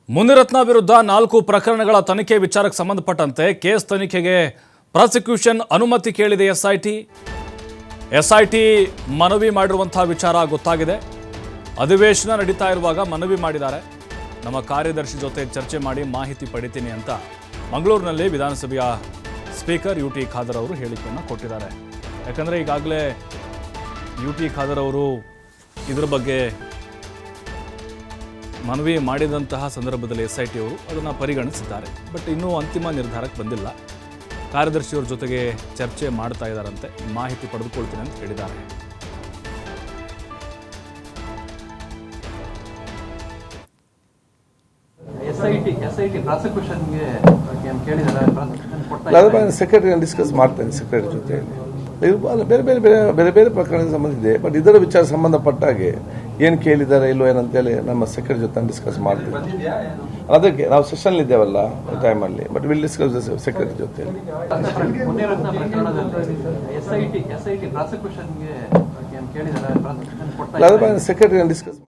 ಮುನಿರತ್ನ ವಿರುದ್ಧ 4 ಪ್ರಕರಣಗಳ ತನಿಖೆ ವಿಚಾರಕ್ಕೆ ಸಂಬಂಧಪಟ್ಟಂತೆ ಕೇಸ್ ತನಿಖೆಗೆ ಪ್ರಾಸಿಕ್ಯೂಷನ್ ಅನುಮತಿ ಕೇಳಿದೆ ಎಸ್ಐಟಿ ಮನವಿ ಮಾಡಿರುವಂತಹ ವಿಚಾರ ಗೊತ್ತಾಗಿದೆ. ಅಧಿವೇಶನ ನಡೀತಾ ಇರುವಾಗ ಮನವಿ ಮಾಡಿದ್ದಾರೆ. ನಮ್ಮ ಕಾರ್ಯದರ್ಶಿ ಜೊತೆ ಚರ್ಚೆ ಮಾಡಿ ಮಾಹಿತಿ ಪಡಿತೀನಿ ಅಂತ ಮಂಗಳೂರಿನಲ್ಲಿ ವಿಧಾನಸಭೆಯ ಸ್ಪೀಕರ್ UT ಖಾದರ್ ಅವರು ಹೇಳಿಕೆಯನ್ನು ಕೊಟ್ಟಿದ್ದಾರೆ. ಯಾಕಂದರೆ ಈಗಾಗಲೇ UT ಖಾದರ್ ಅವರು ಇದರ ಬಗ್ಗೆ ಮನವಿ ಮಾಡಿದಂತಹ ಸಂದರ್ಭದಲ್ಲಿ SIT ಅವರು ಅದನ್ನು ಪರಿಗಣಿಸಿದ್ದಾರೆ. ಬಟ್ ಇನ್ನೂ ಅಂತಿಮ ನಿರ್ಧಾರಕ್ಕೆ ಬಂದಿಲ್ಲ. ಕಾರ್ಯದರ್ಶಿಯವರ ಜೊತೆಗೆ ಚರ್ಚೆ ಮಾಡ್ತಾ ಇದ್ದಾರಂತೆ, ಮಾಹಿತಿ ಪಡೆದುಕೊಳ್ತೀನಿ ಅಂತ ಹೇಳಿದ್ದಾರೆ. SIT ಪ್ರಾಸಿಕ್ಯೂಷನ್ಗೆ ಕೇಳಿದ್ದಾರೆ. ಸೆಕ್ರೆಟರಿ ಡಿಸ್ಕಸ್ ಮಾಡ್ತೇನೆ ಸೆಕ್ರೆಟರಿ ಜೊತೆ. ಬೇರೆ ಪ್ರಕರಣಕ್ಕೆ ಸಂಬಂಧಿಸಿದೆ. ಬಟ್ ಇದರ ವಿಚಾರ ಸಂಬಂಧಪಟ್ಟ ಹಾಗೆ ಏನು ಕೇಳಿದ್ದಾರೆ ಇಲ್ಲೋ ಏನಂತೇಳಿ ನಮ್ಮ ಸೆಕ್ರೆಟರಿ ಜೊತೆ ಡಿಸ್ಕಸ್ ಮಾಡ್ತೀವಿ. ಅದಕ್ಕೆ ನಾವು ಸೆಷನ್ ಇದ್ದೇವಲ್ಲ ಟೈಮಲ್ಲಿ. ಬಟ್ ವಿಲ್ ಡಿಸ್ಕಸ್ ಸೆಕ್ರೆಟರಿ ಜೊತೆ. Secretary discuss